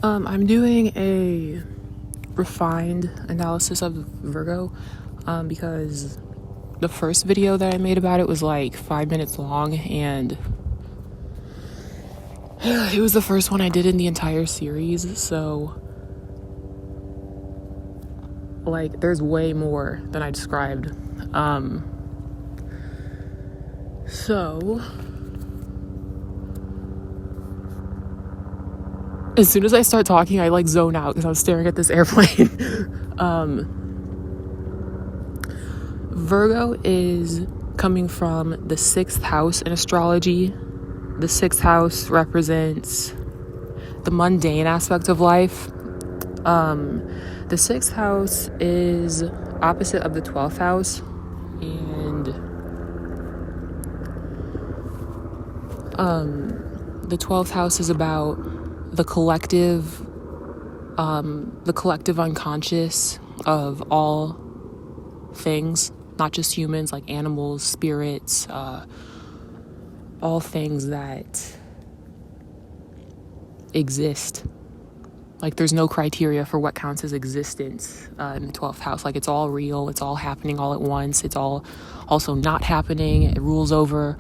I'm doing a refined analysis of Virgo because the first video that I made about it was like 5 minutes long, and it was the first one I did in the entire series, so like there's way more than I described. So as soon as I start talking, I like zone out because I was staring at this airplane. Virgo is coming from the sixth house in astrology. The sixth house represents the mundane aspect of life. The sixth house is opposite of the 12th house, and the 12th house is about the collective unconscious of all things, not just humans, like animals, spirits, all things that exist. Like there's no criteria for what counts as existence in the 12th house. Like it's all real, it's all happening all at once, it's all also not happening. It rules over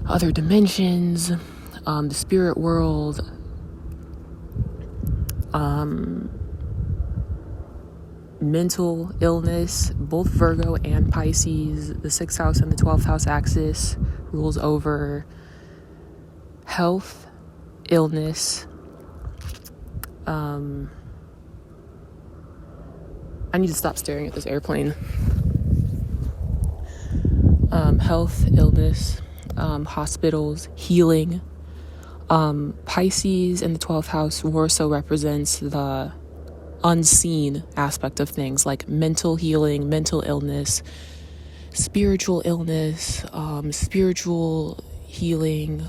other dimensions, the spirit world, mental illness. Both Virgo and Pisces, the 6th house and the 12th house axis, rules over health, illness. I need to stop staring at this airplane. Health, illness, hospitals, healing. Pisces in the 12th house more so represents the unseen aspect of things, like mental healing, mental illness, spiritual illness, spiritual healing,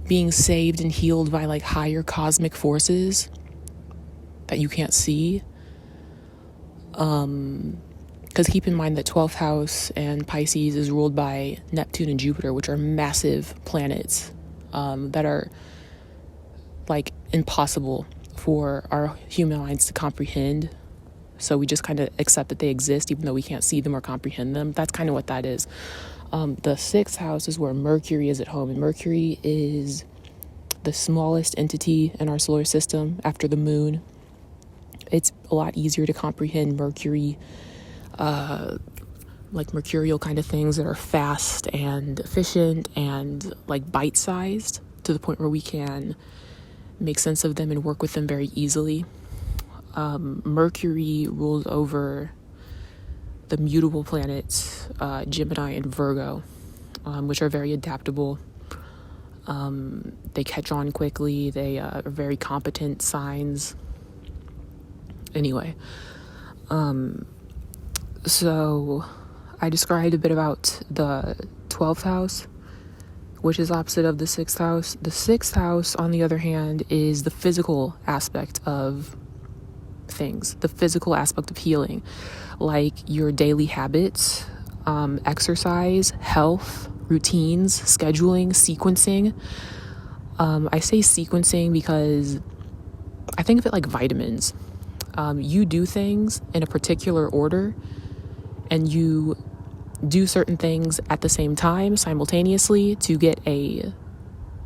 being saved and healed by like higher cosmic forces that you can't see. Because keep in mind that 12th house and Pisces is ruled by Neptune and Jupiter, which are massive planets that are like impossible for our human minds to comprehend. So we just kind of accept that they exist even though we can't see them or comprehend them. That's kind of what that is. The 6th house is where Mercury is at home, and Mercury is the smallest entity in our solar system after the moon. It's a lot easier to comprehend Mercury, like mercurial kind of things that are fast and efficient and like bite-sized to the point where we can make sense of them and work with them very easily. Mercury rules over the mutable planets, Gemini and Virgo, which are very adaptable. They catch on quickly. They are very competent signs. Anyway, so I described a bit about the 12th house, which is opposite of the 6th house. The 6th house, on the other hand, is the physical aspect of things, the physical aspect of healing, like your daily habits, exercise, health, routines, scheduling, sequencing. I say sequencing because I think of it like vitamins. You do things in a particular order, and you do certain things at the same time simultaneously to get a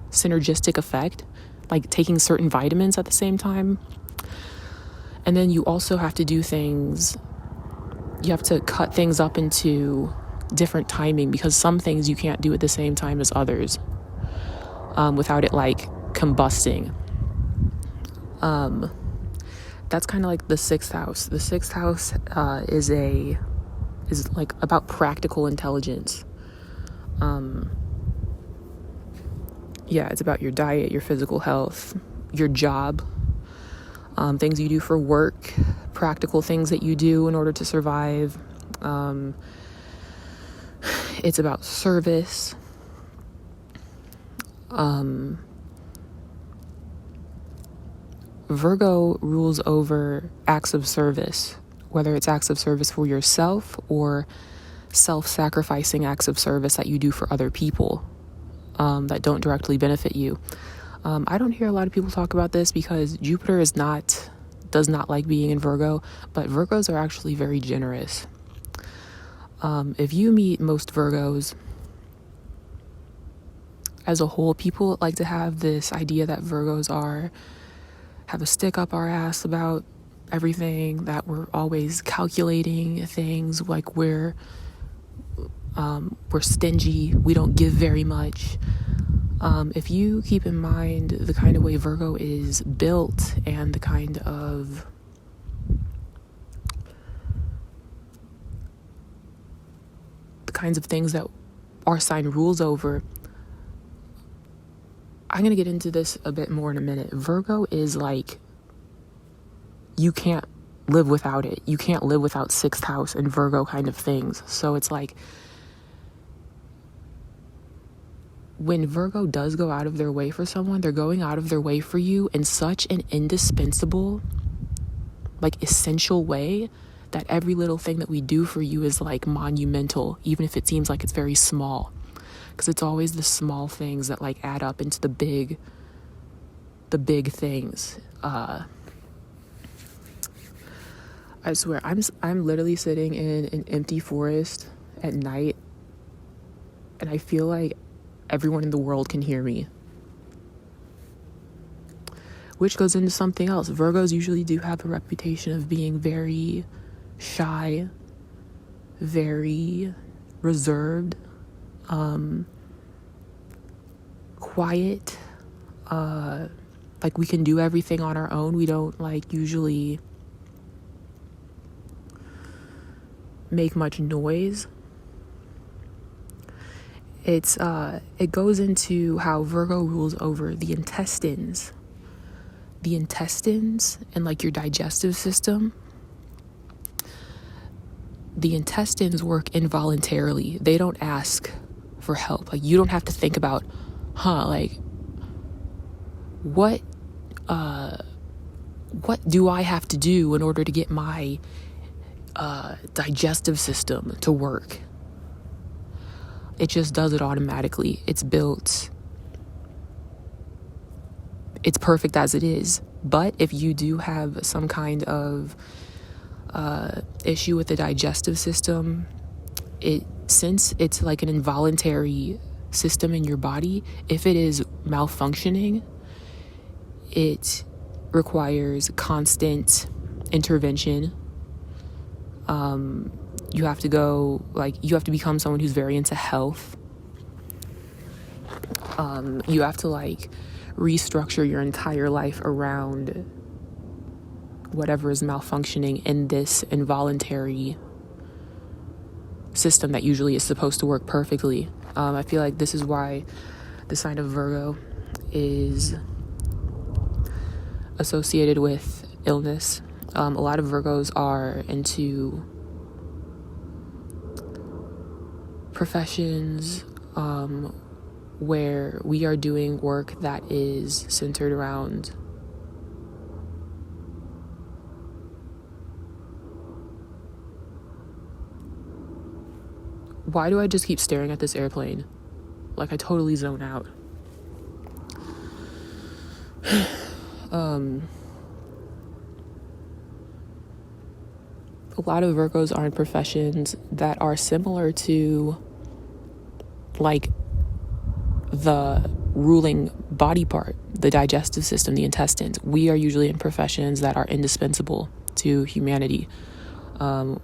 synergistic effect, like taking certain vitamins at the same time. And then you also have to do things, you have to cut things up into different timing, because some things you can't do at the same time as others without it like combusting. That's kind of like the 6th house. The 6th house is like about practical intelligence. It's about your diet, your physical health, your job, things you do for work, practical things that you do in order to survive. It's about service. Virgo rules over acts of service, whether it's acts of service for yourself or self-sacrificing acts of service that you do for other people that don't directly benefit you. I don't hear a lot of people talk about this because Jupiter does not like being in Virgo, but Virgos are actually very generous. If you meet most Virgos as a whole, people like to have this idea that Virgos have a stick up our ass about everything, that we're always calculating things, like we're stingy, we don't give very much. If you keep in mind the kind of way Virgo is built and the kinds of things that our sign rules over, I'm going to get into this a bit more in a minute. Virgo is like, you can't live without it. You can't live without sixth house and Virgo kind of things. So it's like, when Virgo does go out of their way for someone, they're going out of their way for you in such an indispensable, like essential way, that every little thing that we do for you is like monumental, even if it seems like it's very small. Because it's always the small things that like add up into the big things. I swear, I'm literally sitting in an empty forest at night, and I feel like everyone in the world can hear me. Which goes into something else. Virgos usually do have a reputation of being very shy, very reserved, quiet. Like we can do everything on our own. We don't like usually make much noise. It goes into how Virgo rules over the intestines. The intestines and like your digestive system. The intestines work involuntarily. They don't ask for help. Like you don't have to think about, like what do I have to do in order to get my digestive system to work? It just does it automatically. It's built. It's perfect as it is. But if you do have some kind of issue with the digestive system, since it's like an involuntary system in your body, if it is malfunctioning, it requires constant intervention. You have to become someone who's very into health. You have to like restructure your entire life around whatever is malfunctioning in this involuntary system that usually is supposed to work perfectly. I feel like this is why the sign of Virgo is associated with illness. A lot of Virgos are into professions where we are doing work that is centered around why do I just keep staring at this airplane? Like I totally zone out. A lot of Virgos are in professions that are similar to like the ruling body part, the digestive system, the intestines. We are usually in professions that are indispensable to humanity. And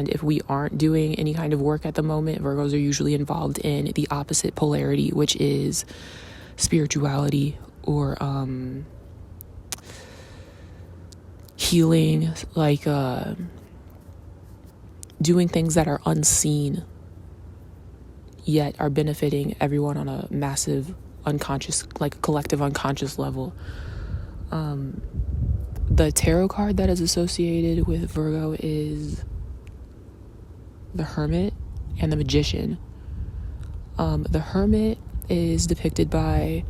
if we aren't doing any kind of work at the moment, Virgos are usually involved in the opposite polarity, which is spirituality or healing, like doing things that are unseen yet are benefiting everyone on a massive unconscious, like collective unconscious level. The tarot card that is associated with Virgo is the Hermit and the Magician. The Hermit is depicted by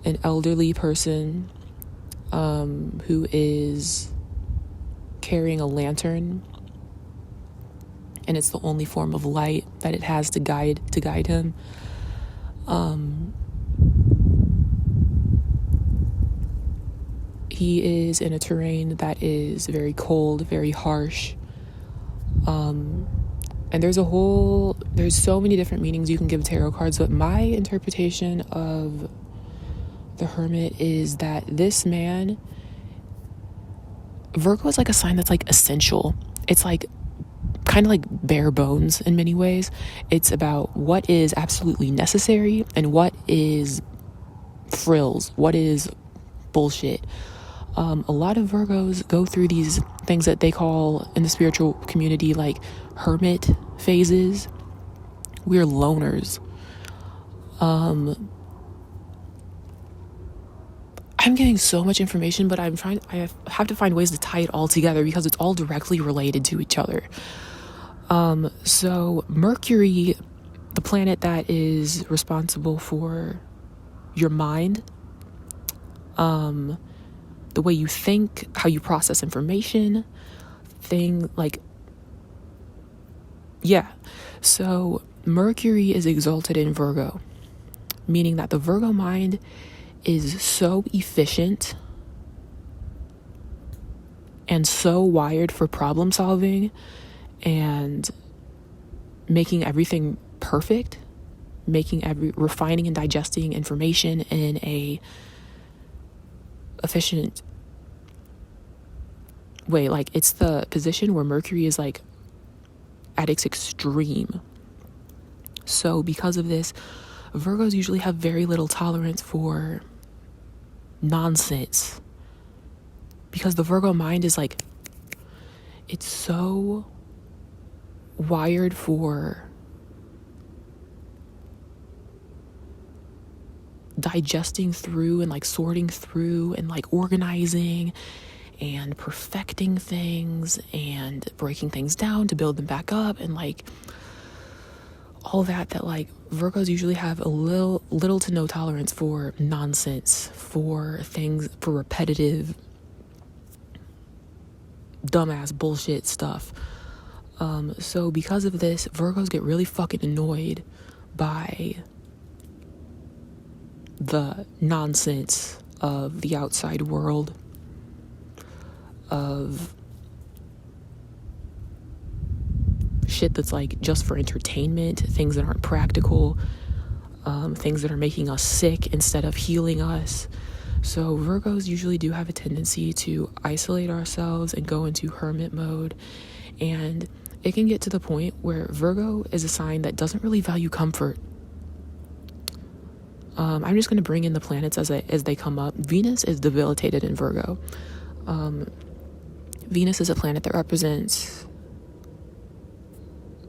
an elderly person who is carrying a lantern, and it's the only form of light that it has to guide him. He is in a terrain that is very cold, very harsh. And there's so many different meanings you can give tarot cards, but my interpretation of the Hermit is that this man, Virgo is like a sign that's like essential. It's like kind of like bare bones in many ways. It's about what is absolutely necessary and what is frills, what is bullshit. A lot of Virgos go through these things that they call in the spiritual community like hermit phases. We're loners. I'm getting so much information, but I have to find ways to tie it all together because it's all directly related to each other. So Mercury, the planet that is responsible for your mind, the way you think, how you process information, So Mercury is exalted in Virgo, meaning that the Virgo mind is so efficient and so wired for problem solving and making everything perfect, refining and digesting information in a efficient way. Like, it's the position where Mercury is like at its extreme. So because of this, Virgos usually have very little tolerance for nonsense, because the Virgo mind is like, it's so wired for digesting through and like sorting through and like organizing and perfecting things and breaking things down to build them back up, and like all that like Virgos usually have a little to no tolerance for nonsense, for things, for repetitive dumbass bullshit stuff. So because of this, Virgos get really fucking annoyed by the nonsense of the outside world, of shit that's like just for entertainment, things that aren't practical, things that are making us sick instead of healing us. So Virgos usually do have a tendency to isolate ourselves and go into hermit mode, and it can get to the point where Virgo is a sign that doesn't really value comfort. I'm just going to bring in the planets as they come up. Venus is debilitated in Virgo. Venus is a planet that represents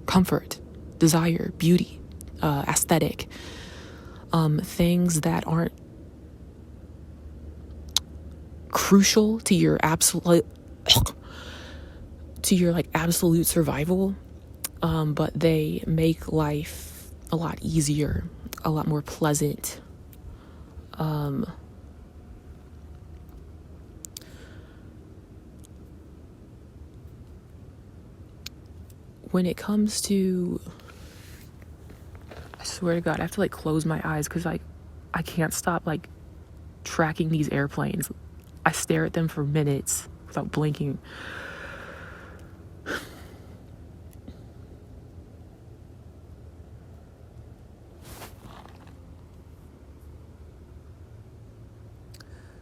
comfort, desire, beauty, aesthetic, things that aren't crucial to your absolute survival, but they make life a lot easier, a lot more pleasant. When it comes to, I swear to God, I have to like close my eyes because I can't stop like tracking these airplanes. I stare at them for minutes without blinking.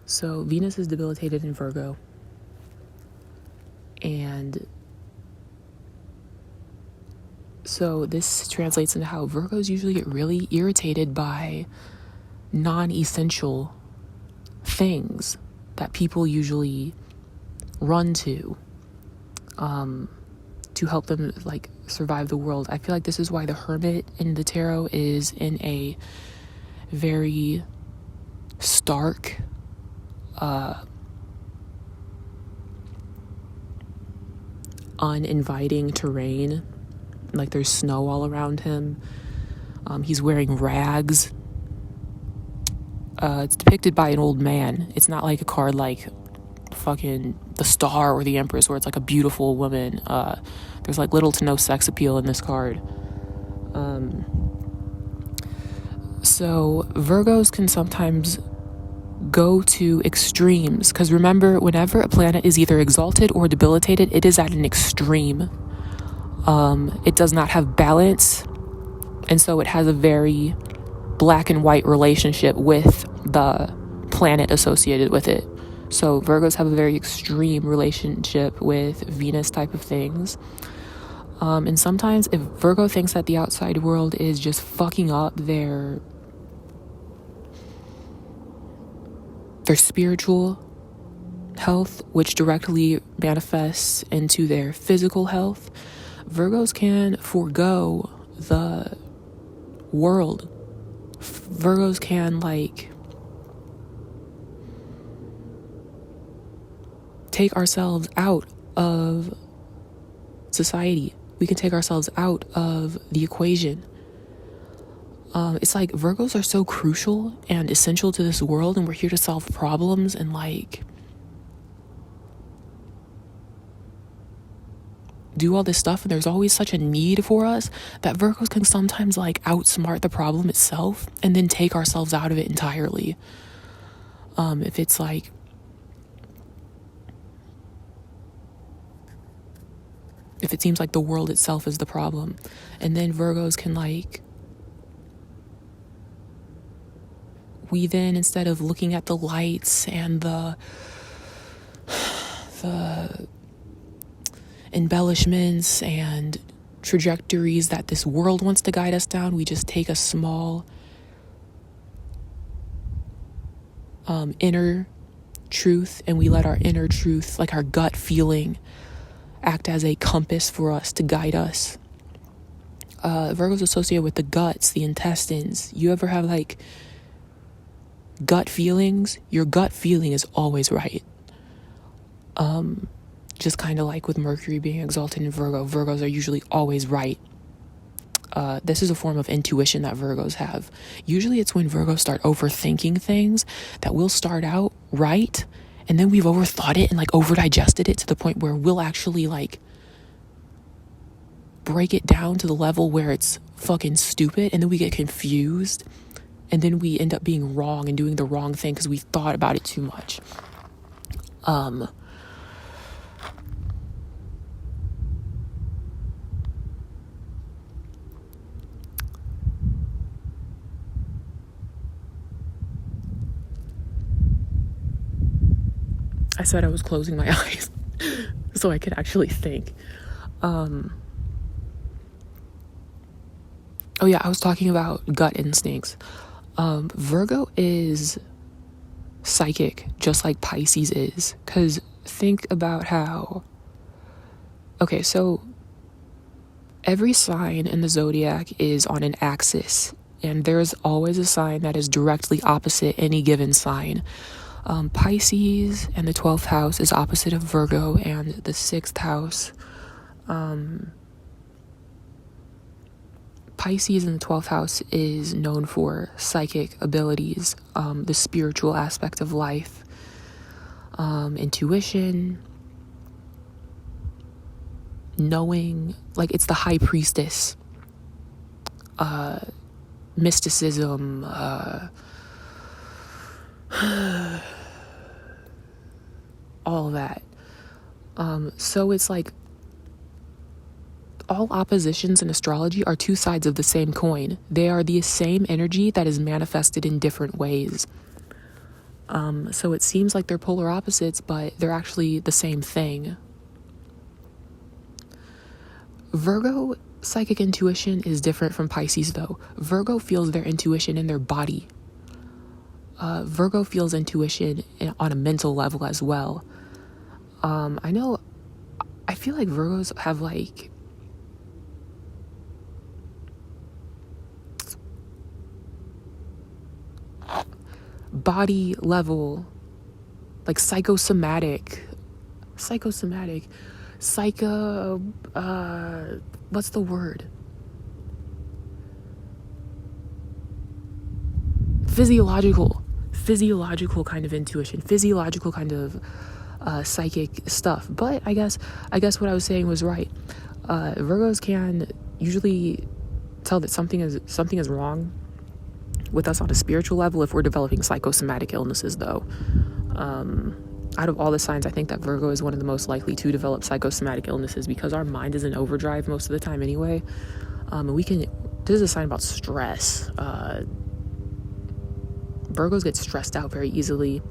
So Venus is debilitated in Virgo, and so this translates into how Virgos usually get really irritated by non-essential things that people usually run to help them like survive the world. I feel like this is why the Hermit in the tarot is in a very stark, uninviting terrain. Like, there's snow all around him. He's wearing rags. It's depicted by an old man. It's not like a card like fucking the Star or the Empress where it's like a beautiful woman. There's like little to no sex appeal in this card. So Virgos can sometimes go to extremes, because remember, whenever a planet is either exalted or debilitated, it is at an extreme. It does not have balance, and so it has a very black and white relationship with the planet associated with it. So Virgos have a very extreme relationship with Venus type of things. And sometimes if Virgo thinks that the outside world is just fucking up their spiritual health, which directly manifests into their physical health, Virgos can forego the world. Virgos can take ourselves out of society. We can take ourselves out of the equation. It's like Virgos are so crucial and essential to this world, and we're here to solve problems and do all this stuff, and there's always such a need for us that Virgos can sometimes outsmart the problem itself and then take ourselves out of it entirely. If it's if it seems like the world itself is the problem, and then Virgos can we then, instead of looking at the lights and the embellishments and trajectories that this world wants to guide us down, we just take a small inner truth, and we let our inner truth, our gut feeling, act as a compass for us to guide us. Virgo's associated with the guts, the intestines. You ever have gut feelings? Your gut feeling is always right. Just kind of like with Mercury being exalted in Virgo, Virgos are usually always right. This is a form of intuition that Virgos have. Usually it's when Virgos start overthinking things that we'll start out right, and then we've overthought it and overdigested it to the point where we'll actually break it down to the level where it's fucking stupid, and then we get confused, and then we end up being wrong and doing the wrong thing because we thought about it too much. I said I was closing my eyes so I could actually think. Oh yeah, I was talking about gut instincts. Virgo is psychic, just like Pisces is. Because think about how... Okay, so every sign in the zodiac is on an axis, and there's always a sign that is directly opposite any given sign. Pisces and the 12th house is opposite of Virgo, and the 6th house, Pisces in the 12th house is known for psychic abilities, the spiritual aspect of life, intuition, knowing, it's the high priestess, mysticism, all of that. So it's all oppositions in astrology are two sides of the same coin. They are the same energy that is manifested in different ways. So it seems like they're polar opposites, but they're actually the same thing. Virgo psychic intuition is different from Pisces, though. Virgo feels their intuition in their body. Virgo feels intuition on a mental level as well. I feel like Virgos have body level, psychosomatic, what's the word? Physiological kind of intuition, physiological kind of psychic stuff. But I guess what I was saying was right. Virgos can usually tell that something is wrong with us on a spiritual level if we're developing psychosomatic illnesses, though. Out of all the signs, I think that Virgo is one of the most likely to develop psychosomatic illnesses because our mind is in overdrive most of the time anyway. And this is a sign about stress. Virgos get stressed out very easily.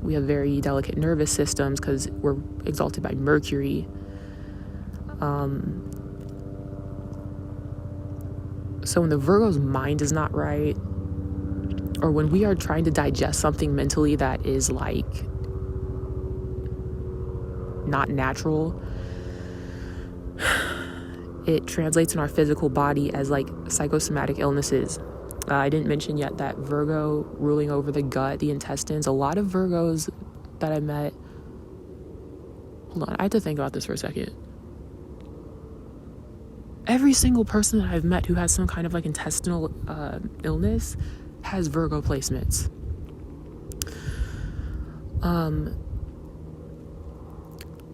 We have very delicate nervous systems because we're exalted by Mercury. So when the Virgo's mind is not right, or when we are trying to digest something mentally that is like not natural, it translates in our physical body as like psychosomatic illnesses. I didn't mention yet that Virgo ruling over the gut, the intestines. A lot of Virgos that I met, hold on, I have to think about this for a second. Every single person that I've met who has some kind of like intestinal illness has Virgo placements.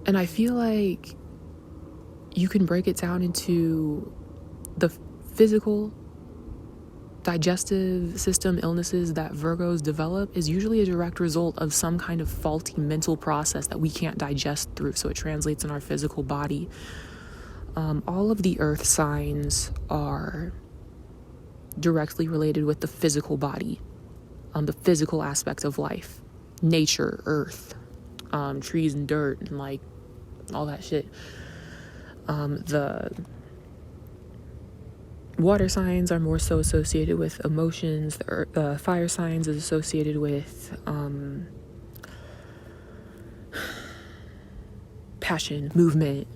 And I feel like you can break it down into the physical digestive system illnesses that Virgos develop is usually a direct result of some kind of faulty mental process that we can't digest through, so it translates in our physical body. All of the earth signs are directly related with the physical body, the physical aspect of life, nature, earth, trees and dirt, and like all that shit. The water signs are more so associated with emotions. The fire signs is associated with passion, movement.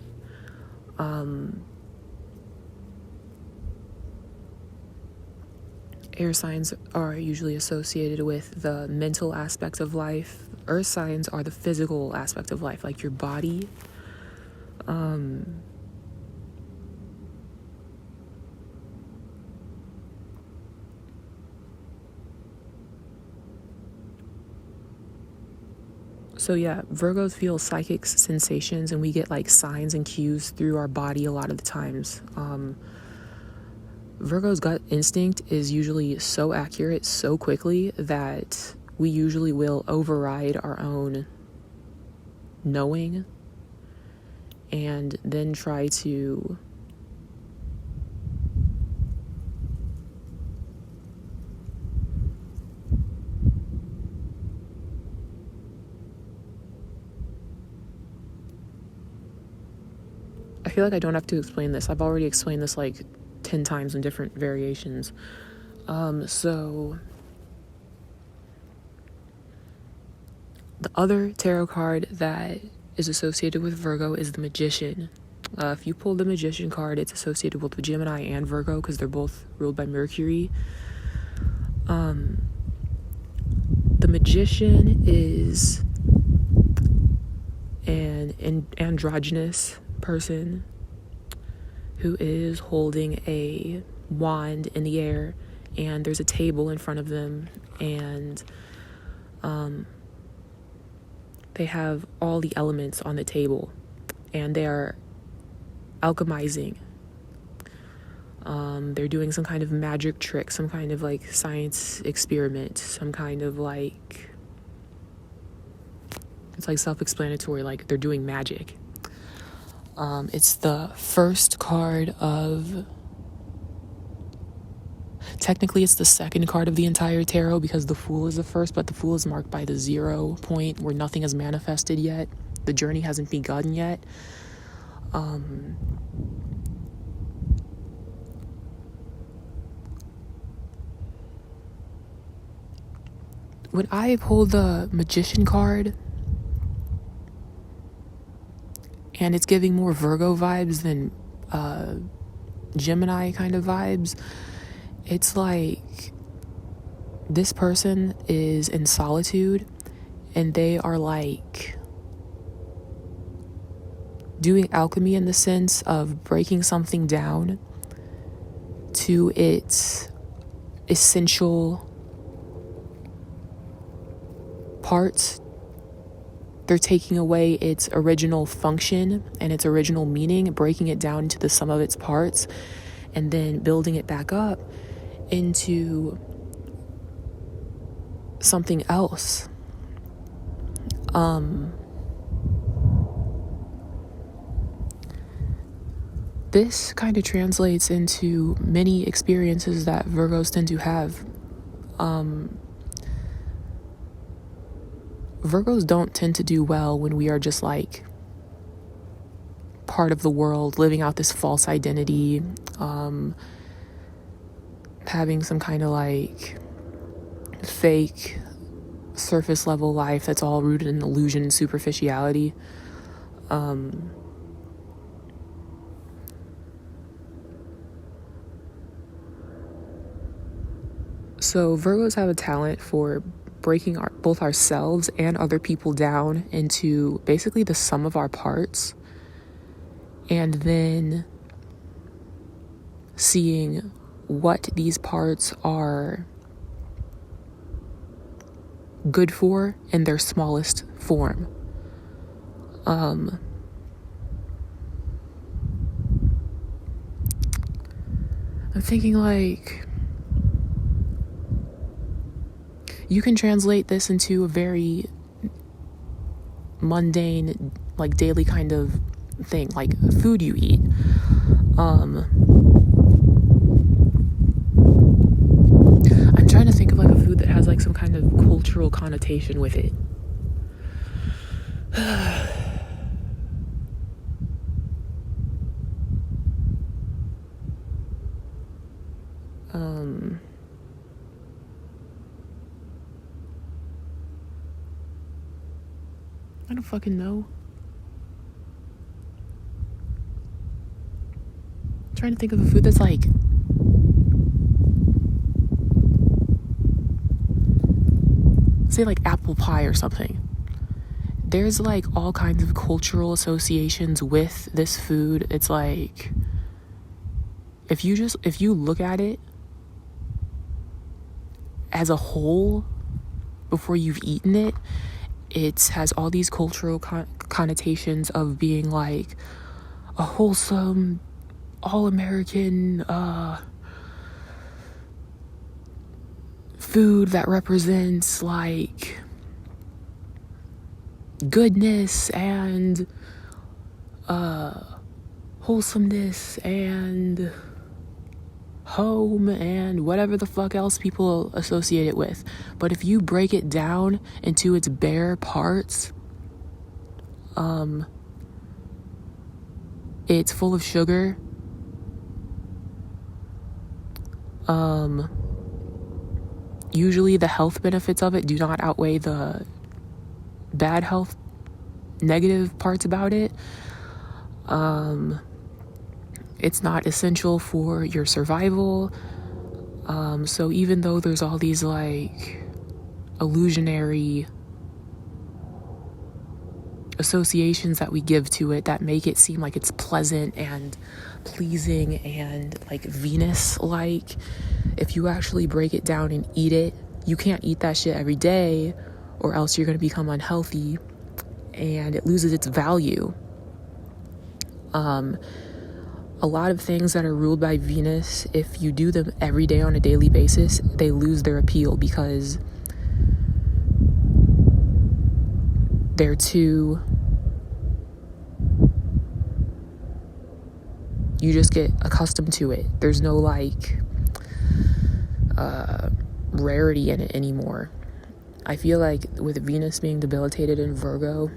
Air signs are usually associated with the mental aspects of life. Earth signs are the physical aspect of life, like your body. So yeah, Virgos feel psychic sensations, and we get like signs and cues through our body a lot of the times. Virgo's gut instinct is usually so accurate so quickly that we usually will override our own knowing and then try to I feel like I don't have to explain this. I've already explained this like 10 times in different variations. So the other tarot card that is associated with Virgo is the Magician. If you pull the Magician card, it's associated with Gemini and Virgo because they're both ruled by Mercury. The Magician is an androgynous person who is holding a wand in the air, and there's a table in front of them, and they have all the elements on the table, and they are alchemizing. They're doing some kind of magic trick, some kind of like science experiment, some kind of like, it's like self-explanatory, like they're doing magic. It's the first card of, technically it's the second card of the entire tarot because the Fool is the first, but the Fool is marked by the 0 point where nothing has manifested yet. The journey hasn't begun yet. When I pull the Magician card, and it's giving more Virgo vibes than Gemini kind of vibes, it's like this person is in solitude and they are like doing alchemy in the sense of breaking something down to its essential parts. They're taking away its original function and its original meaning, breaking it down into the sum of its parts, and then building it back up into something else. This kind of translates into many experiences that Virgos tend to have. Virgos don't tend to do well when we are just like part of the world, living out this false identity, having some kind of like fake surface level life that's all rooted in illusion and superficiality. So Virgos have a talent for breaking both ourselves and other people down into basically the sum of our parts, and then seeing what these parts are good for in their smallest form. I'm thinking like you can translate this into a very mundane, like daily kind of thing, like food you eat. I'm trying to think of like a food that has like some kind of cultural connotation with it. I don't fucking know. I'm trying to think of a food that's like say like apple pie or something. There's like all kinds of cultural associations with this food. It's like if you look at it as a whole before you've eaten it, it has all these cultural connotations of being like a wholesome, all-American food that represents like goodness and wholesomeness and home and whatever the fuck else people associate it with. But if you break it down into its bare parts, it's full of sugar. Usually the health benefits of it do not outweigh the bad health, negative parts about it. It's not essential for your survival. So even though there's all these like illusionary associations that we give to it that make it seem like it's pleasant and pleasing and like Venus-like, if you actually break it down and eat it, you can't eat that shit every day or else you're going to become unhealthy and it loses its value. A lot of things that are ruled by Venus, if you do them every day on a daily basis, they lose their appeal because they're too... You just get accustomed to it. There's no like rarity in it anymore. I feel like with Venus being debilitated in Virgo,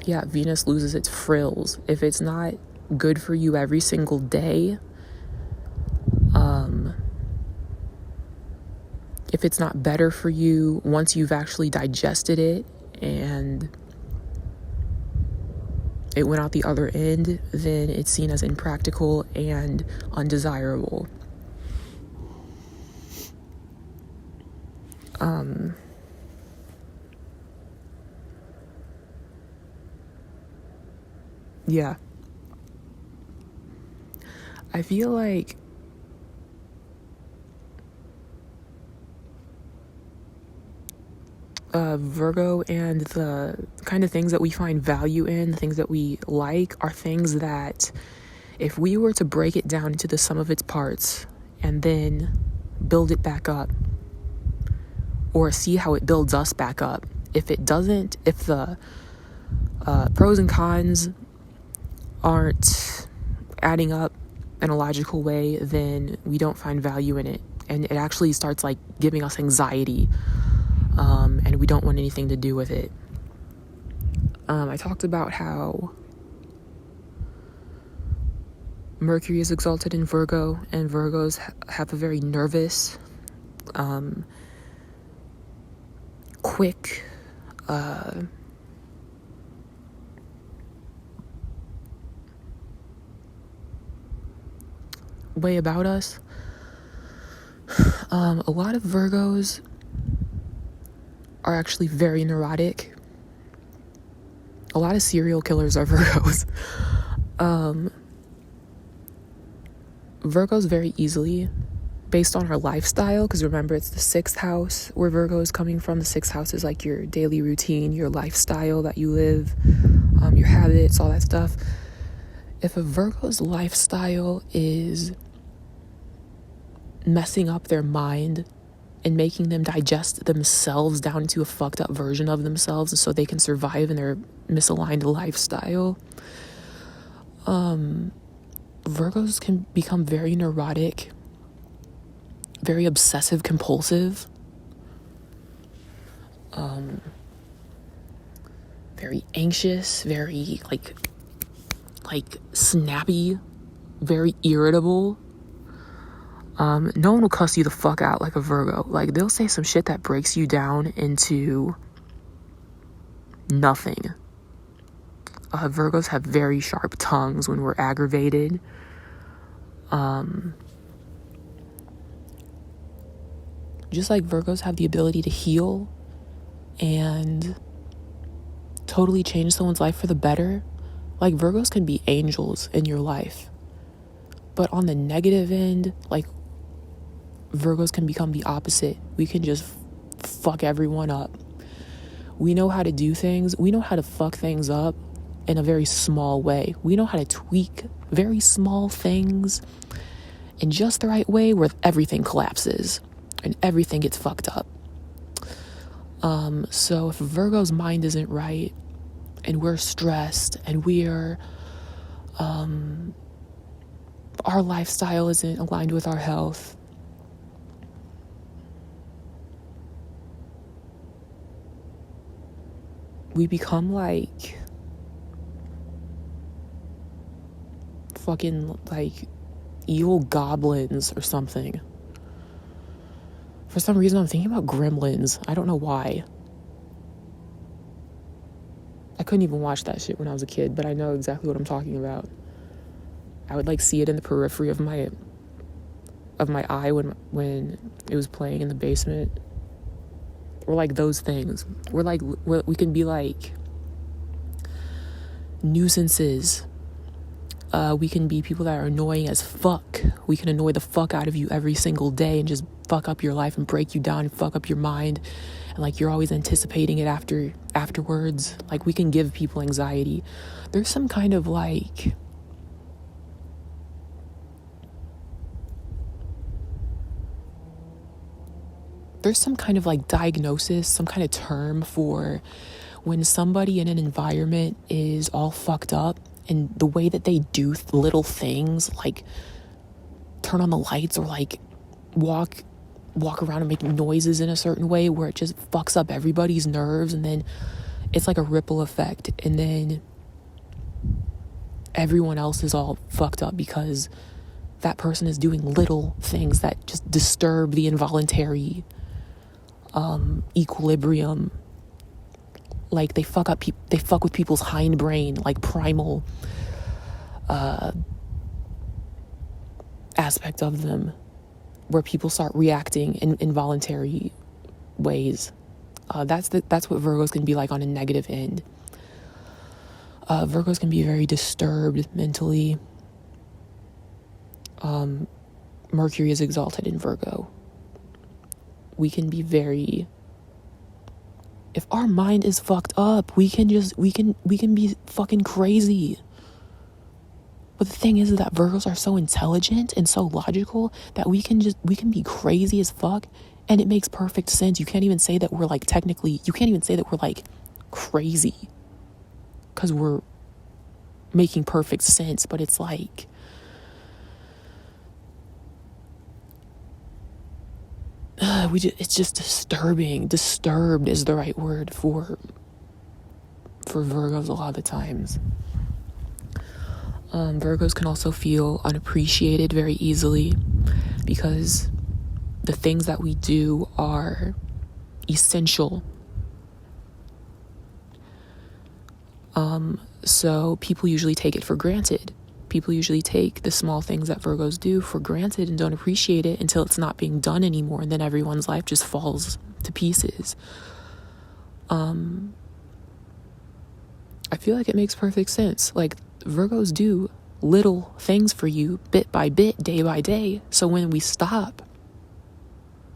yeah, Venus loses its frills. If it's not good for you every single day, if it's not better for you once you've actually digested it and it went out the other end, then it's seen as impractical and undesirable. Yeah. I feel like Virgo and the kind of things that we find value in, the things that we like, are things that if we were to break it down into the sum of its parts and then build it back up, or see how it builds us back up. If it doesn't, if the pros and cons aren't adding up in a logical way, then we don't find value in it, and it actually starts like giving us anxiety, and we don't want anything to do with it. I talked about how Mercury is exalted in Virgo, and Virgos have a very nervous, quick, way about us. A lot of Virgos are actually very neurotic. A lot of serial killers are Virgos. Virgos very easily, based on our lifestyle, because remember, it's the 6th house where Virgo is coming from. The 6th house is like your daily routine, your lifestyle that you live, your habits, all that stuff. If a Virgo's lifestyle is messing up their mind and making them digest themselves down into a fucked up version of themselves so they can survive in their misaligned lifestyle, Virgos can become very neurotic, very obsessive compulsive, very anxious, very like snappy, very irritable. No one will cuss you the fuck out like a Virgo. Like, they'll say some shit that breaks you down into nothing. Virgos have very sharp tongues when we're aggravated. Just like Virgos have the ability to heal and totally change someone's life for the better, like Virgos can be angels in your life. But on the negative end, like, Virgos can become the opposite. We can just fuck everyone up. We know how to do things. We know how to fuck things up in a very small way. We know how to tweak very small things in just the right way where everything collapses and everything gets fucked up. So if Virgo's mind isn't right and we're stressed and we're our lifestyle isn't aligned with our health, we become like fucking like evil goblins or something. For some reason, I'm thinking about Gremlins. I don't know why. I couldn't even watch that shit when I was a kid, but I know exactly what I'm talking about. I would like see it in the periphery of my eye when it was playing in the basement. We're like those things. We can be like nuisances. We can be people that are annoying as fuck. We can annoy the fuck out of you every single day and just fuck up your life and break you down and fuck up your mind. And like, you're always anticipating it afterwards. Like, we can give people anxiety. There's some kind of like diagnosis, some kind of term for when somebody in an environment is all fucked up, and the way that they do little things, like turn on the lights or like walk around and make noises in a certain way where it just fucks up everybody's nerves, and then it's like a ripple effect, and then everyone else is all fucked up because that person is doing little things that just disturb the involuntary equilibrium. Like, they fuck with people's hindbrain, like primal aspect of them, where people start reacting in involuntary ways. That's what Virgos can be like on a negative end. Virgos can be very disturbed mentally. Mercury is exalted in Virgo. We can be very, if our mind is fucked up, we can be fucking crazy. But the thing is that Virgos are so intelligent and so logical that we can be crazy as fuck, and it makes perfect sense. You can't even say that we're like crazy because we're making perfect sense. But it's like, it's just disturbing. Disturbed is the right word for Virgos a lot of the times. Virgos can also feel unappreciated very easily because the things that we do are essential. So people usually take it for granted. People usually take the small things that Virgos do for granted and don't appreciate it until it's not being done anymore, and then everyone's life just falls to pieces. I feel like it makes perfect sense. Like, Virgos do little things for you bit by bit, day by day. So when we stop,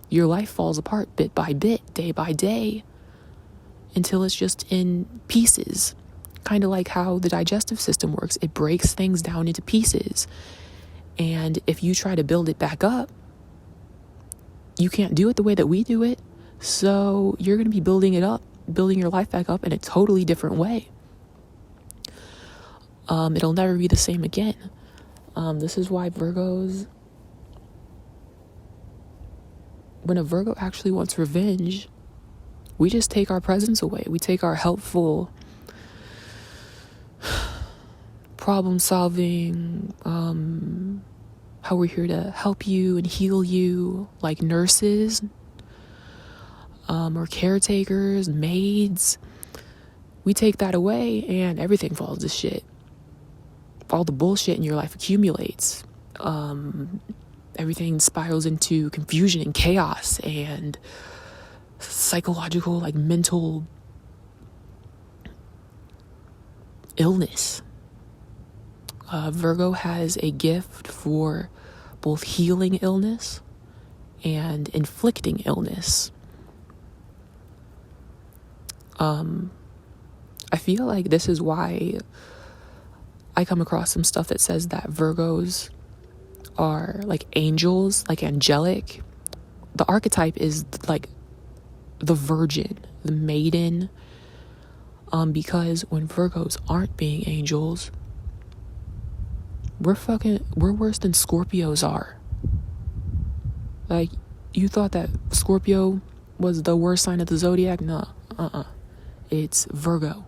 your life falls apart bit by bit, day by day, until it's just in pieces. Kind of like how the digestive system works. It breaks things down into pieces. And if you try to build it back up, you can't do it the way that we do it. So you're going to be building your life back up in a totally different way. It'll never be the same again. This is why Virgos, when a Virgo actually wants revenge, we just take our presence away. We take our helpful problem solving, how we're here to help you and heal you, like nurses, or caretakers, maids. We take that away and everything falls to shit. All the bullshit in your life accumulates. Everything spirals into confusion and chaos and psychological, like mental illness. Virgo has a gift for both healing illness and inflicting illness. I feel like this is why I come across some stuff that says that Virgos are like angels, like angelic. The archetype is like the virgin, the maiden. Because when Virgos aren't being angels, we're worse than Scorpios are. Like, you thought that Scorpio was the worst sign of the zodiac? No, it's Virgo.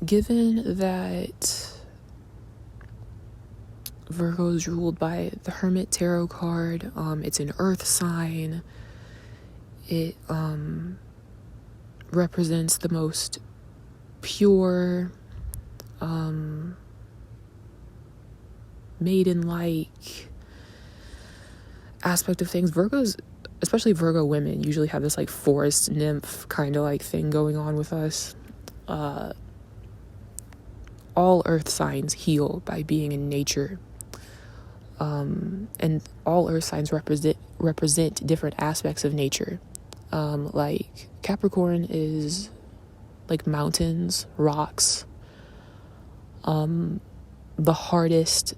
Given that Virgo is ruled by the Hermit Tarot card, it's an earth sign. It represents the most pure, maiden-like aspect of things. Virgos, especially Virgo women, usually have this like forest nymph kind of like thing going on with us. All earth signs heal by being in nature. And all earth signs represent different aspects of nature. Like Capricorn is like mountains, rocks, the hardest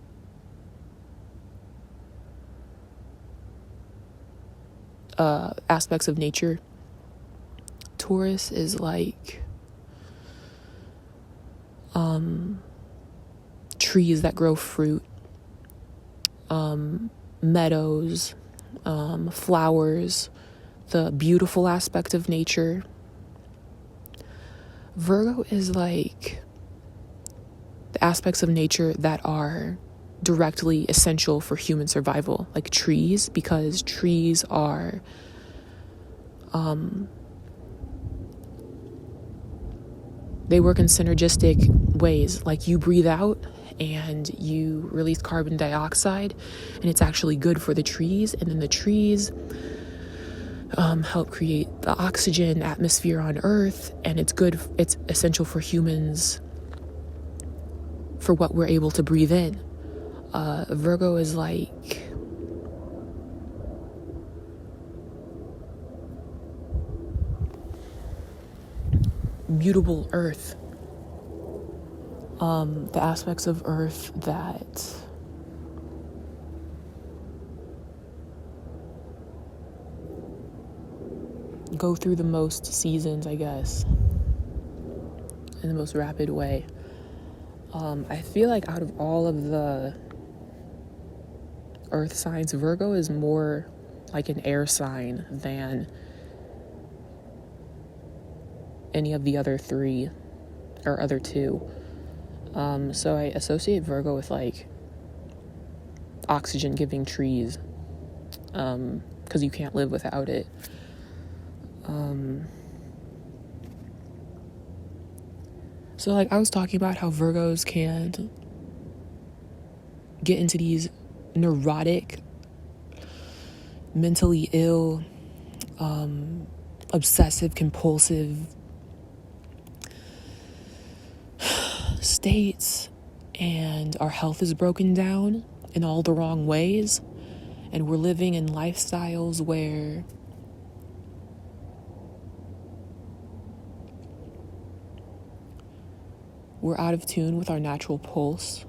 aspects of nature. Taurus is like trees that grow fruit, meadows, flowers, the beautiful aspect of nature. Virgo is like the aspects of nature that are directly essential for human survival, like trees, because trees are they work in synergistic ways. Like, you breathe out and you release carbon dioxide, and it's actually good for the trees, and then the trees help create the oxygen atmosphere on Earth, and it's essential for humans, for what we're able to breathe in. Virgo is like mutable earth, the aspects of earth that go through the most seasons, I guess, in the most rapid way. I feel like out of all of the earth signs, Virgo is more like an air sign than any of the other three or other two. So I associate Virgo with like oxygen giving trees, because you can't live without it. So like I was talking about how Virgos can get into these neurotic, mentally ill, obsessive compulsive states, and our health is broken down in all the wrong ways, and we're living in lifestyles where we're out of tune with our natural pulse.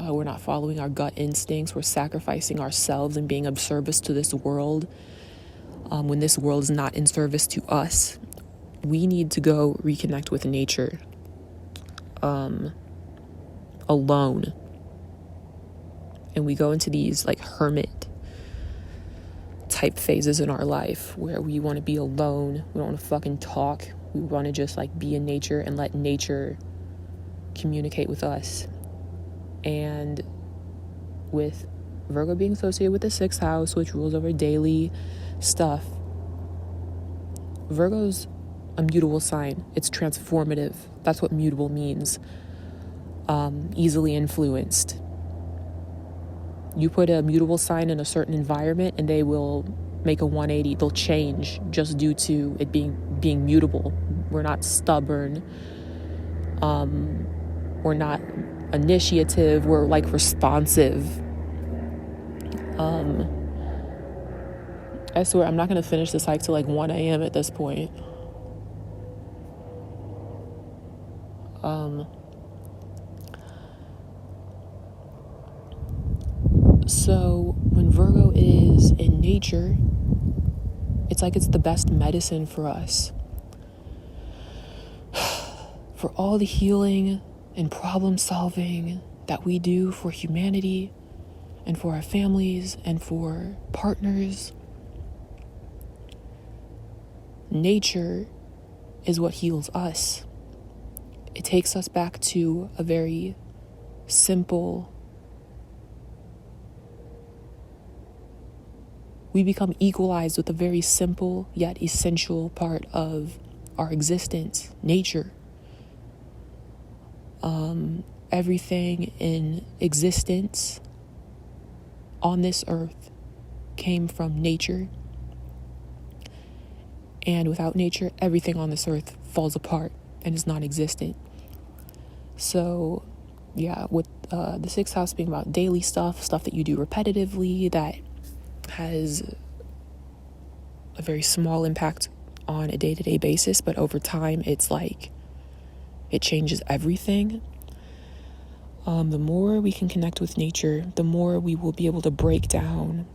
We're not following our gut instincts. We're sacrificing ourselves and being of service to this world when this world is not in service to us. We need to go reconnect with nature alone. And we go into these like hermit type phases in our life where we want to be alone. We don't want to fucking talk. We want to just like be in nature and let nature communicate with us. And with Virgo being associated with the 6th house, which rules over daily stuff, Virgo's a mutable sign. It's transformative. That's what mutable means. Easily influenced. You put a mutable sign in a certain environment and they will make a 180. They'll change just due to it being mutable. We're not stubborn. We're not initiative. We're like responsive. I swear I'm not going to finish this hike till like 1 a.m. at this point. So when Virgo is in nature, it's like it's the best medicine for us. For all the healing and problem solving that we do for humanity and for our families and for partners, nature is what heals us. It takes us back to a very simple, we become equalized with a very simple yet essential part of our existence, nature. Everything in existence on this earth came from nature. And without nature, everything on this earth falls apart and is non-existent. So, yeah, with the 6th house being about daily stuff that you do repetitively, that has a very small impact on a day-to-day basis, but over time, it's like, it changes everything. The more we can connect with nature, the more we will be able to break down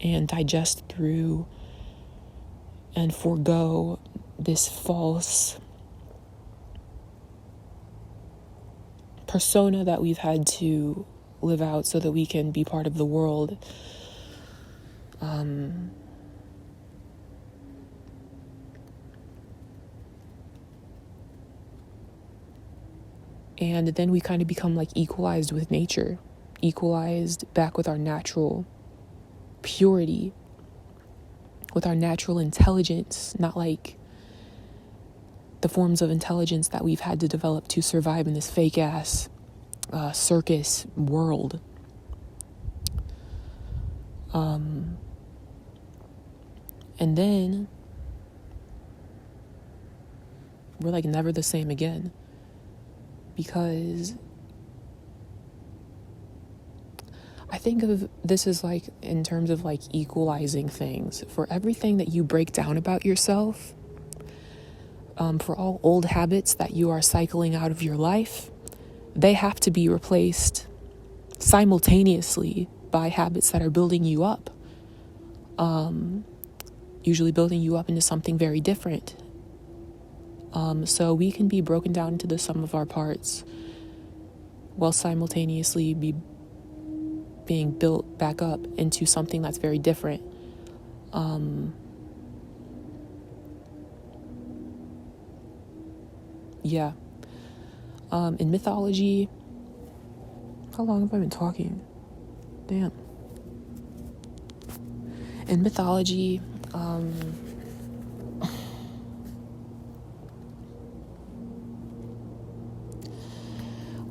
and digest through and forego this false persona that we've had to live out so that we can be part of the world. And then we kind of become like equalized with nature, equalized back with our natural purity, with our natural intelligence, not like the forms of intelligence that we've had to develop to survive in this fake ass circus world. And then we're like never the same again. Because I think of this as like in terms of like equalizing things. For everything that you break down about yourself, For all old habits that you are cycling out of your life, they have to be replaced simultaneously by habits that are building you up. Usually building you up into something very different. So we can be broken down into the sum of our parts while simultaneously being built back up into something that's very different. Yeah. In mythology, how long have I been talking? Damn. In mythology,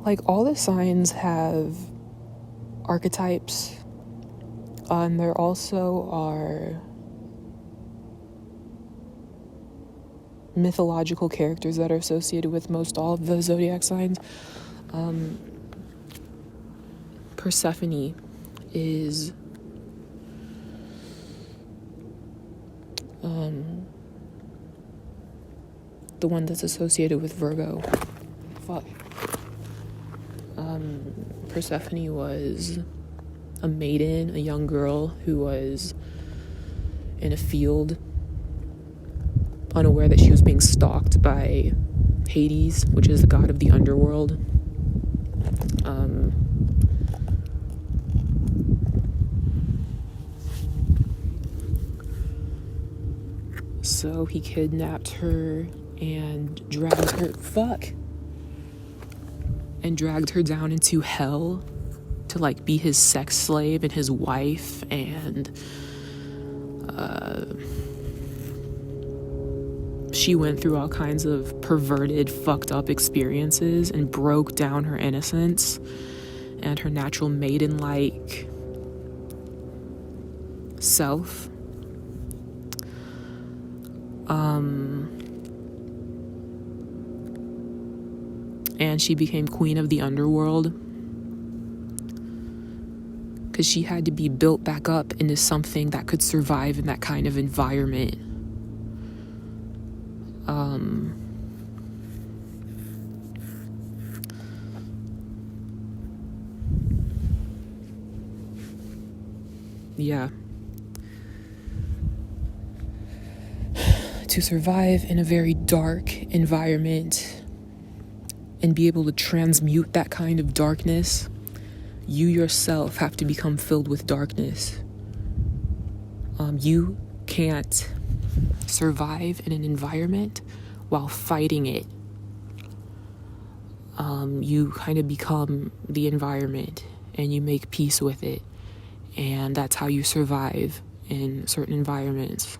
like all the signs have archetypes, and there also are mythological characters that are associated with most all of the zodiac signs. Persephone is the one that's associated with Virgo. Fuck. Persephone was a maiden, a young girl who was in a field, unaware that she was being stalked by Hades, which is the god of the underworld. So he kidnapped her and dragged her down into hell to like be his sex slave and his wife, and she went through all kinds of perverted, fucked up experiences and broke down her innocence and her natural maiden-like self. And she became queen of the underworld because she had to be built back up into something that could survive in that kind of environment. Yeah. To survive in a very dark environment and be able to transmute that kind of darkness, you yourself have to become filled with darkness. You can't survive in an environment while fighting it. You kind of become the environment and you make peace with it, and that's how you survive in certain environments.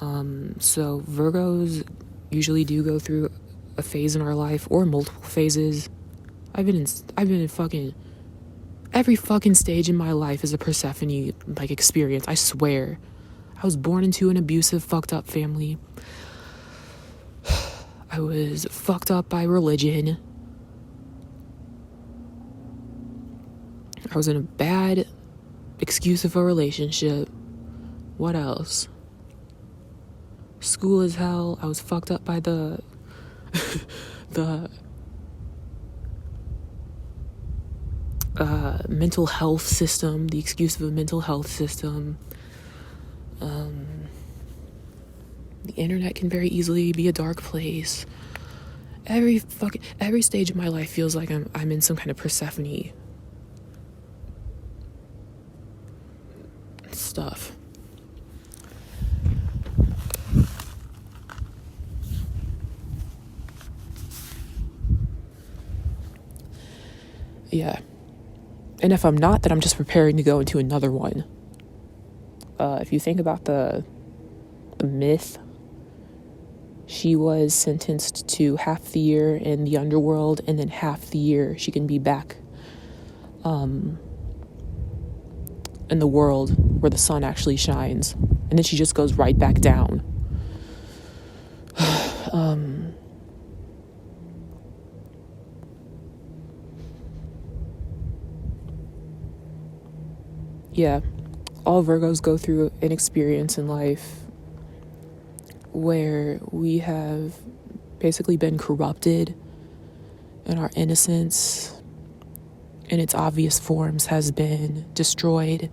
So Virgos usually do go through a phase in our life, or multiple phases. I've been in fucking every fucking stage in my life is a Persephone like experience. I swear. I was born into an abusive, fucked up family. I was fucked up by religion. I was in a bad excuse of a relationship. What else? School is hell. I was fucked up by the mental health system, the excuse of a mental health system. The internet can very easily be a dark place. Every stage of my life feels like I'm in some kind of Persephone stuff. Yeah. And if I'm not, then I'm just preparing to go into another one. If you think about the myth, she was sentenced to half the year in the underworld, and then half the year she can be back in the world where the sun actually shines. And then she just goes right back down. Yeah, all Virgos go through an experience in life where we have basically been corrupted and our innocence in its obvious forms has been destroyed.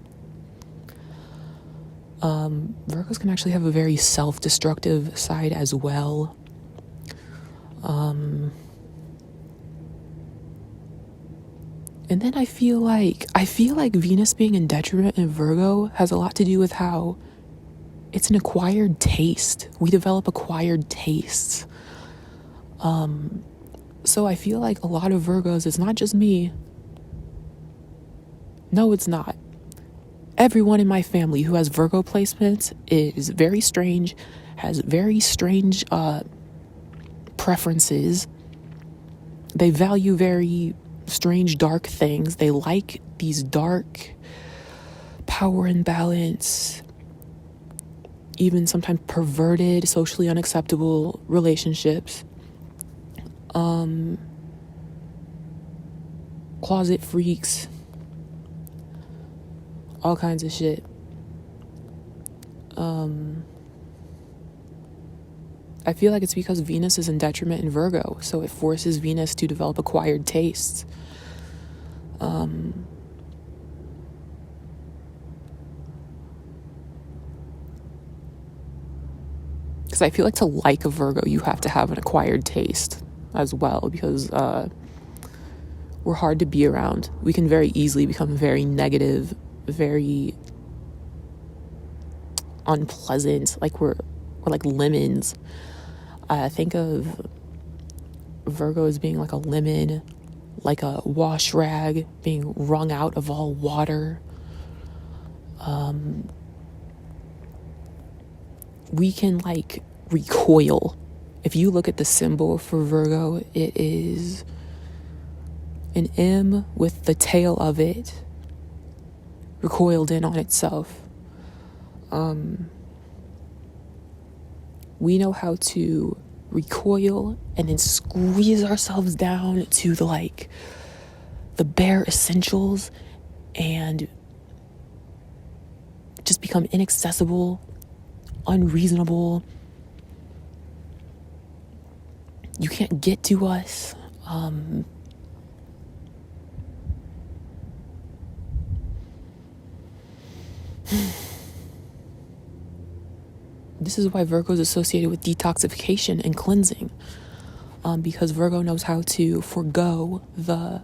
Virgos can actually have a very self-destructive side as well. And then I feel like Venus being in detriment in Virgo has a lot to do with how it's an acquired taste. We develop acquired tastes. So I feel like a lot of Virgos, it's not just me. No, it's not. Everyone in my family who has Virgo placements is very strange, has very strange preferences. They value very strange, dark things. They like these dark, power imbalance, even sometimes perverted, socially unacceptable relationships. Closet freaks. All kinds of shit. I feel like it's because Venus is in detriment in Virgo, so it forces Venus to develop acquired tastes. Because I feel like to like a Virgo, you have to have an acquired taste as well, because we're hard to be around. We can very easily become very negative, very unpleasant, like we're like lemons. Think of Virgo as being like a lemon, like a wash rag being wrung out of all water. We can like recoil. If you look at the symbol for Virgo, it is an M with the tail of it recoiled in on itself. We know how to recoil and then squeeze ourselves down to the bare essentials and just become inaccessible, unreasonable. You can't get to us. This is why Virgo is associated with detoxification and cleansing, because Virgo knows how to forego the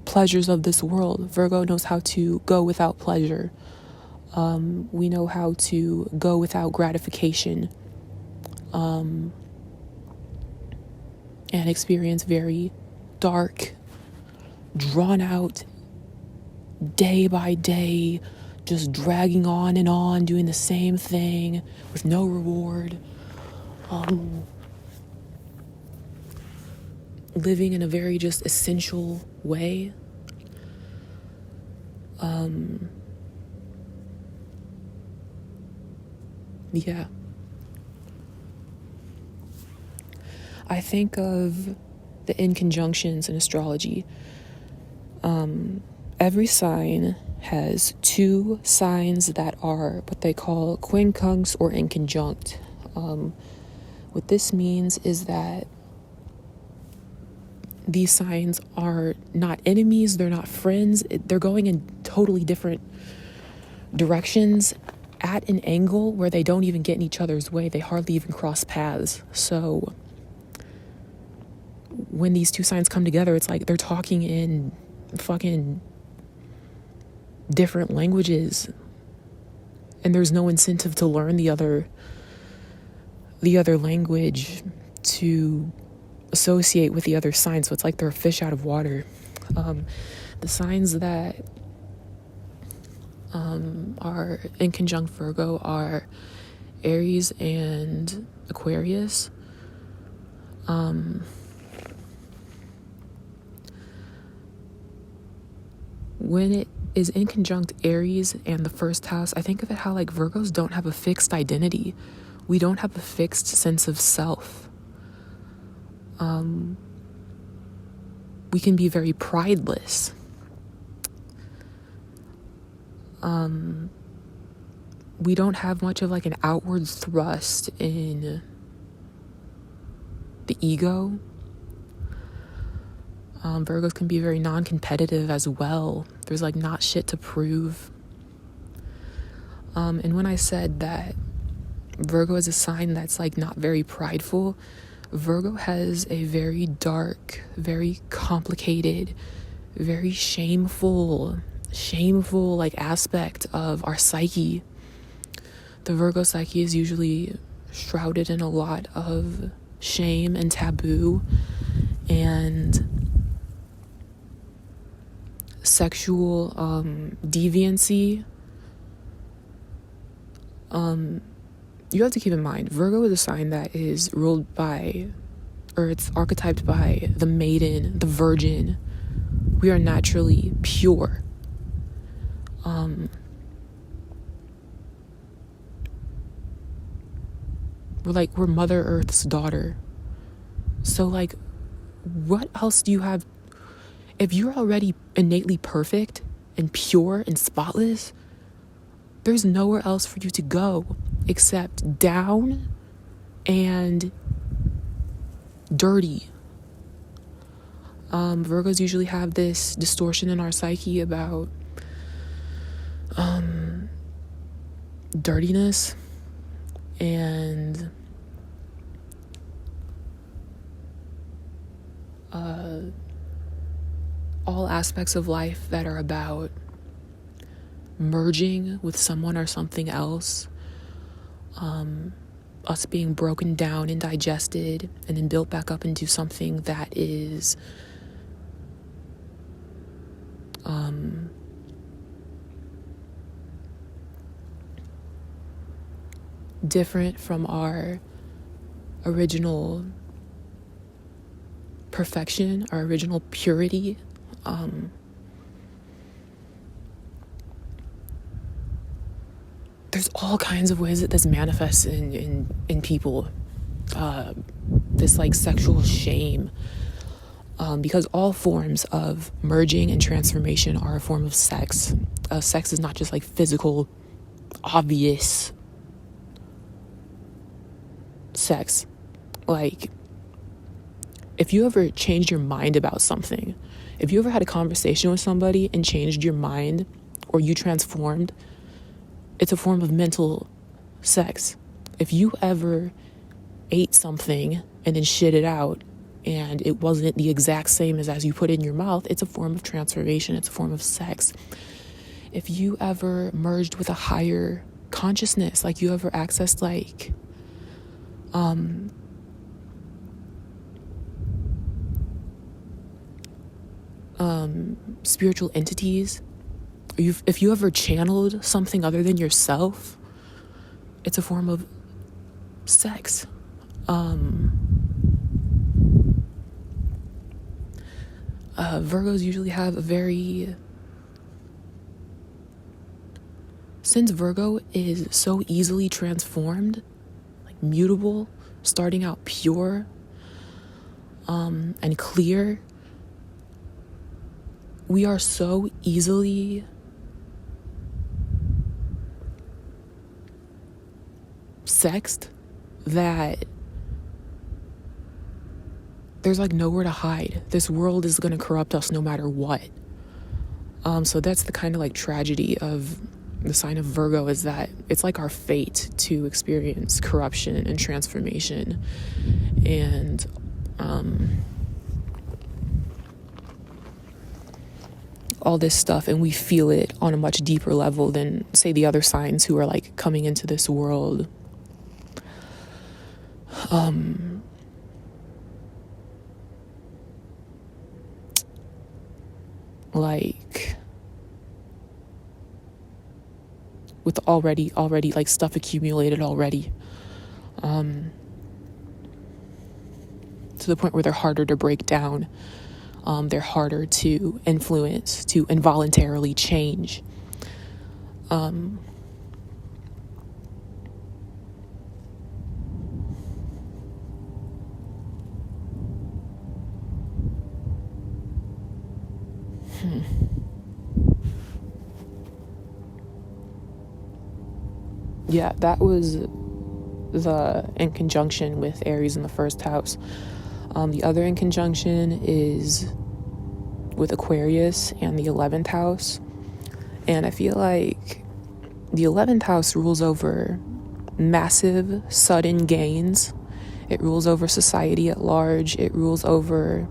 pleasures of this world. Virgo knows how to go without pleasure. We know how to go without gratification, and experience very dark, drawn out, day by day, just dragging on and on, doing the same thing with no reward. Living in a very just essential way. Yeah. I think of the inconjunctions in astrology. Every sign has two signs that are what they call quincunx or inconjunct. What this means is that these signs are not enemies, they're not friends, they're going in totally different directions at an angle where they don't even get in each other's way. They hardly even cross paths. So when these two signs come together, it's like they're talking in fucking different languages, and there's no incentive to learn the other language to associate with the other sign. So it's like they're a fish out of water. The signs that are in conjunct Virgo are Aries and Aquarius. When it is in conjunct Aries and the first house, I think of it how like Virgos don't have a fixed identity. We don't have a fixed sense of self. We can be very prideless. we don't have much of like an outward thrust in the ego. Virgos can be very non-competitive as well. There's like not shit to prove. And when I said that Virgo is a sign that's like not very prideful, Virgo has a very dark, very complicated, very shameful like aspect of our psyche. The Virgo psyche is usually shrouded in a lot of shame and taboo and sexual deviancy. You have to keep in mind, Virgo is a sign that is ruled by, or it's archetyped by the maiden, the virgin. We are naturally pure. We're Mother Earth's daughter. So like, what else do you have? If you're already innately perfect and pure and spotless, there's nowhere else for you to go except down and dirty. Virgos usually have this distortion in our psyche about dirtiness and all aspects of life that are about merging with someone or something else, us being broken down and digested and then built back up into something that is different from our original perfection, our original purity. There's all kinds of ways that this manifests in people. This like sexual shame. Because all forms of merging and transformation are a form of sex. Sex is not just like physical, obvious sex. Like, if you ever changed your mind about something, if you ever had a conversation with somebody and changed your mind, or you transformed, it's a form of mental sex. If you ever ate something and then shit it out and it wasn't the exact same as you put it in your mouth, it's a form of transformation. It's a form of sex. If you ever merged with a higher consciousness, like you ever accessed like spiritual entities, if you ever channeled something other than yourself, it's a form of sex. Virgos usually have since Virgo is so easily transformed, like mutable, starting out pure and clear, we are so easily sexed that there's like nowhere to hide. This world is going to corrupt us no matter what. So that's the kind of like tragedy of the sign of Virgo, is that it's like our fate to experience corruption and transformation and all this stuff, and we feel it on a much deeper level than, say, the other signs who are like coming into this world like with already like stuff accumulated already, to the point where they're harder to break down. They're harder to influence, to involuntarily change. Yeah, that was the in conjunction with Aries in the first house. The other in conjunction is with Aquarius and the 11th house. And I feel like the 11th house rules over massive, sudden gains. It rules over society at large. It rules over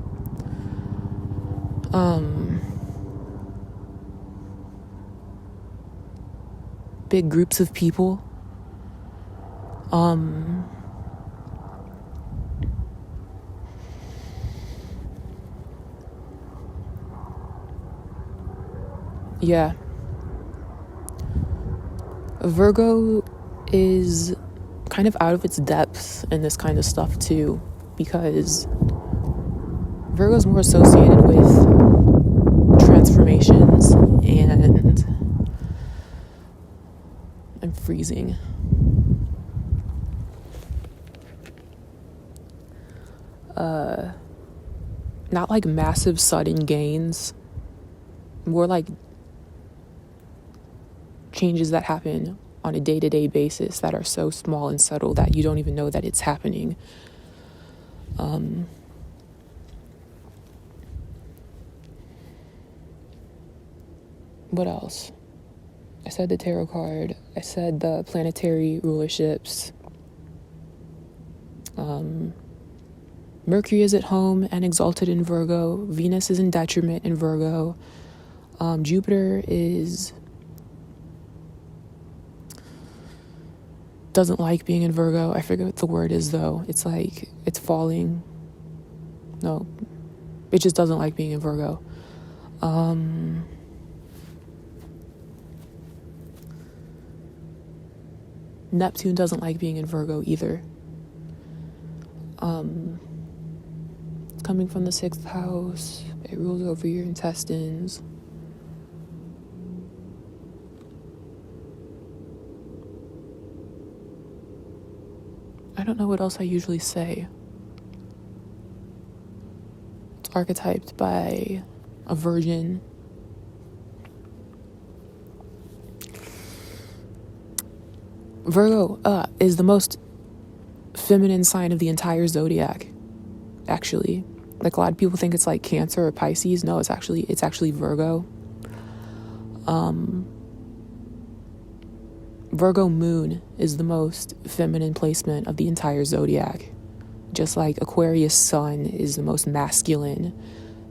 big groups of people. Yeah. Virgo is kind of out of its depth in this kind of stuff too, because Virgo's more associated with transformations, and I'm freezing. Not like massive sudden gains, more like changes that happen on a day-to-day basis that are so small and subtle that you don't even know that it's happening. What else? I said the tarot card. I said the planetary rulerships. Mercury is at home and exalted in Virgo. Venus is in detriment in Virgo. Jupiter doesn't like being in Virgo. I forget what the word is though. It's like it's falling. No, it just doesn't like being in Virgo. Neptune doesn't like being in Virgo either. Coming from the 6th house, it rules over your intestines. I don't know what else I usually say. It's archetyped by a virgin. Virgo is the most feminine sign of the entire zodiac, actually. Like, a lot of people think it's like Cancer or Pisces. No, it's actually Virgo. Virgo moon is the most feminine placement of the entire zodiac. Just like Aquarius sun is the most masculine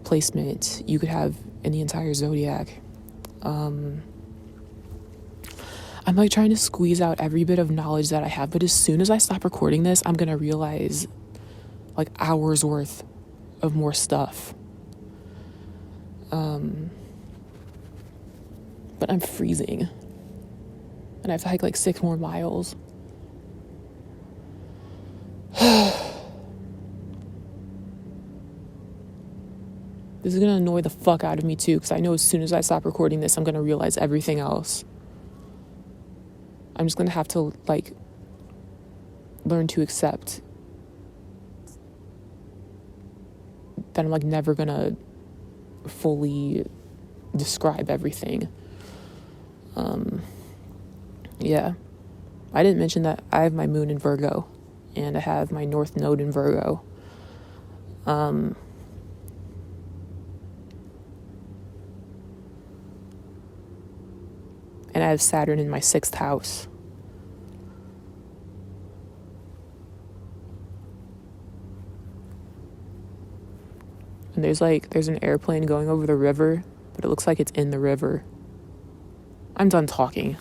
placement you could have in the entire zodiac. I'm like trying to squeeze out every bit of knowledge that I have, but as soon as I stop recording this, I'm gonna realize like hours worth of more stuff. But I'm freezing and I have to hike like 6 more miles. This is gonna annoy the fuck out of me too, because I know as soon as I stop recording this, I'm gonna realize everything else. I'm just gonna have to like learn to accept that I'm like never gonna fully describe everything. Yeah, I didn't mention that I have my moon in Virgo and I have my north node in Virgo. And I have Saturn in my 6th house. And there's an airplane going over the river, but it looks like it's in the river. I'm done talking.